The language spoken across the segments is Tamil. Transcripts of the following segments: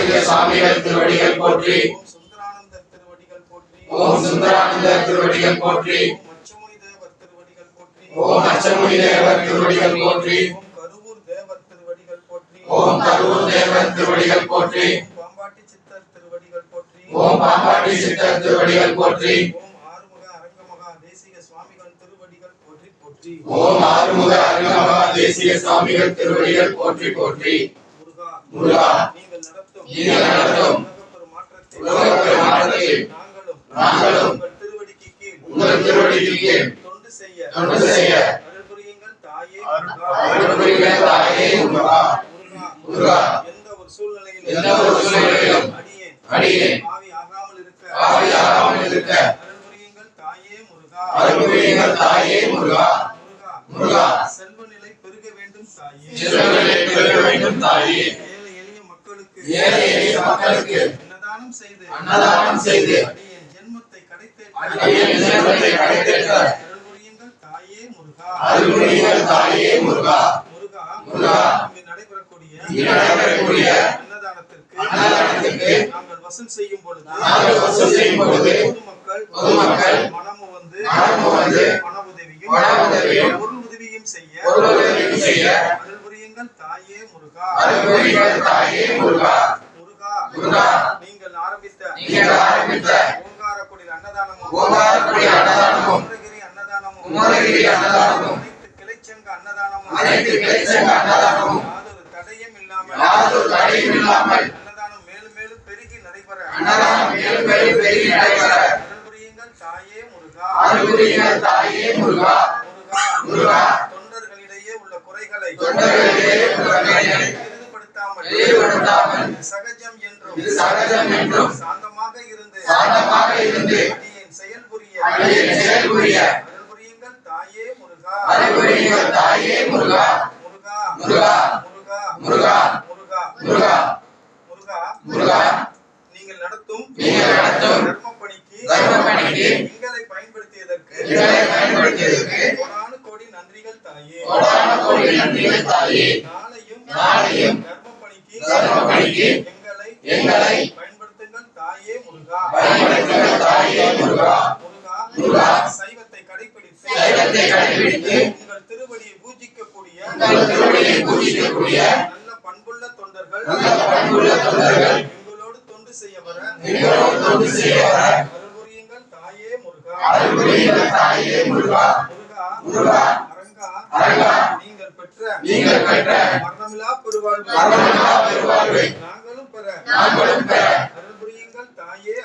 சுவாமிகள் திருவடிகள் போற்றி. சுந்தரானந்தர் திருவடிகள் போற்றி. ஓம் சுந்தரானந்தர் திருவடிகள் போற்றி. மச்சமுனி தேவர் திருவடிகள் போற்றி. ஓம் மச்சமுனி தேவர் திருவடிகள் போற்றி. கருவூர் தேவர் திருவடிகள் போற்றி. ஓம் கருவூர் தேவர் திருவடிகள் போற்றி. பாம்பாட்டி சித்தர் திருவடிகள் போற்றி. ஓம் பாம்பாட்டி சித்தர் திருவடிகள் போற்றி. ஓம் ஆறுமுக அரங்கமகா தேசிக சுவாமிகள் திருவடிகள் போற்றி போற்றி. ஓம் ஆறுமுக அரங்கமகா தேசிக சுவாமிகள் திருவடிகள் போற்றி போற்றி. முருகா நீங்கள் நடத்தும் உலகப்பெரு மாற்றத்தில் நாங்களும் உங்கள் திருவடிக்கு கீழ் தொண்டு செய்ய அருள் புரியுங்கள் தாயே முருகா. முருகா எந்த ஒரு சூழ்நிலையிலும் அடியேன் ஆவி ஆகாமல் இருக்க அருள் புரியுங்கள் தாயே முருகா. முருகா செல்வ நிலை பெருக வேண்டும் தாயே. ஏழை எளிய மக்களுக்கு அன்னதானம் செய்து அடியேன் ஜென்மத்தை கடைத்தேற்ற அருள் புரியுங்கள் தாயே முருகா. முருகா இங்கு நடைபெறக்கூடிய அன்னதானத்திற்கு நாங்கள் வசூல் செய்யும் பொழுது பொதுமக்கள் மனமு வந்து பண உதவியும் பொருள் உதவியும் செய்ய அருள் புரியுங்கள் தாயே முருகா. முருகா நீங்கள் ஆரம்பித்த ஓங்காரக்குடில் அன்னதானமும் குமரகிரி அன்னதானமும் அனைத்து கிளைச்சங்க அன்னதானமும் யாதொரு தடையும் இல்லாமல் அன்னதானம் மேலும் மேலும் பெருகி நடைபெற அருள் புரியுங்கள் தாயே முருகா. முருகா தொண்டர்களிடையே உள்ள குறைகளை எளிதுபடுத்தாமல் சகஜம் என்றும் சாந்தமாக இருந்து அடியேன் செயல் புரிய அருள் புரியுங்கள் தாயே முருகா. முருகா நீங்கள் நடத்தும் தர்மப்பணிக்கு எங்களை பயன்படுத்தியதற்கு கோடானு கோடி நன்றிகள் தாயே. நாளையும் தர்மப்பணிக்கு எங்களை பயன்படுத்துங்கள் தாயே முருகா. சைவத்தை கடைபிடித்து உங்கள் திருவடியை பூஜிக்கக்கூடிய நல்ல பண்புள்ள தொண்டர்கள் எங்களோடு தொண்டு செய்ய வர அருள் புரியுங்கள் தாயே முருகா. அரங்கா நீங்கள் பெற்ற மரணமில்லா பெருவாழ்வை நாங்களும் பெற அருள் புரியுங்கள் தாயே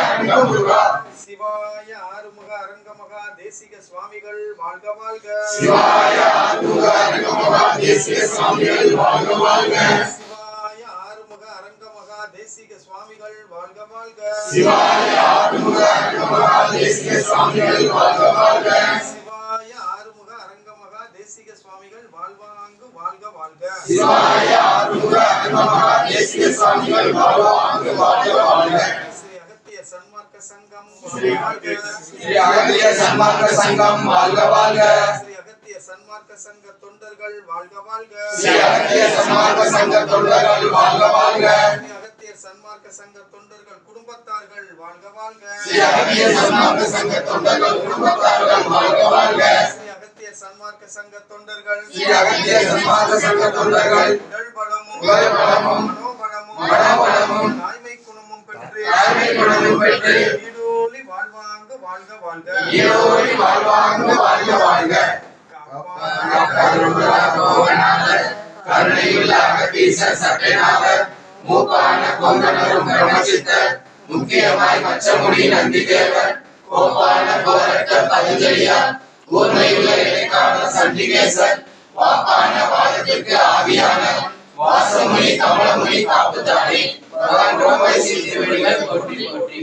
அரங்க முருகா. சிவாய ஆறுமுக அரங்கமகா தேசிக சுவாமிகள் வாழ்க வாழ்க. சிவாய ஆறுமுக அரங்கமகா தேசிக சுவாமிகள் வாழ்க வாழ்க. சிவாய ஆறுமுக அரங்கமகா தேசிக சுவாமிகள் வாழ்க வாழ்க. சிவாய ஆறுமுக அரங்கமகா தேசிக சுவாமிகள் வாழ்க வாழ்க. சிவாய ஆறுமுக அரங்கமகா தேசிக சுவாமிகள் வாழ்வாங்கு வாழ்க வாழ்க. சிவாய ஆறுமுக அரங்கமகா தேசிக சுவாமிகள் வாழ்வாங்கு வாழ்க வாழ்க. ஸ்ரீ அகத்திய சன்மார்க்க சங்கம் வாழ்க. ஸ்ரீ அகத்திய சன்மார்க்க சங்கம் வாழ்க வாழ்க. ஸ்ரீ அகத்திய சன்மார்க்க சங்க தொண்டர்கள் வாழ்க வாழ்க. ஸ்ரீ அகத்திய சன்மார்க்க சங்க தொண்டர்கள் வாழ்க வாழ்க. ஸ்ரீ அகத்திய சன்மார்க்க சங்க தொண்டர்கள் குடும்பத்தார்கள் வாழ்க வாழ்க. ஸ்ரீ அகத்திய சன்மார்க்க சங்க தொண்டர்கள் குடும்பத்தார்கள் வாழ்க வாழ்க. ஸ்ரீ அகத்திய சன்மார்க்க சங்க தொண்டர்கள் உடல் பலமும் மனோபலமும் தாய்மை குணமும் பெற்று ஈடோலி வாழ்வாங்க வாழ்க வாழ்க. கருணையுள்ள அகத்தீசர் சட்டைநாதர் மூப்பான கொங்கணரும் பிரம்மசித்தர் முக்கியமாய் மச்சமுடி நந்தி தேவர் கோப்பான கோரட்டர் பதஞ்சலியார் கூர்மையுள்ள இடைக்கால சண்டிகேசர் வாப்பான வாதத்திற்கு ஆவியான வாசமுனி கமலமுனி காப்புத்தானே பகவான் ரோமேசி திருவடிகள் போற்றி போற்றி.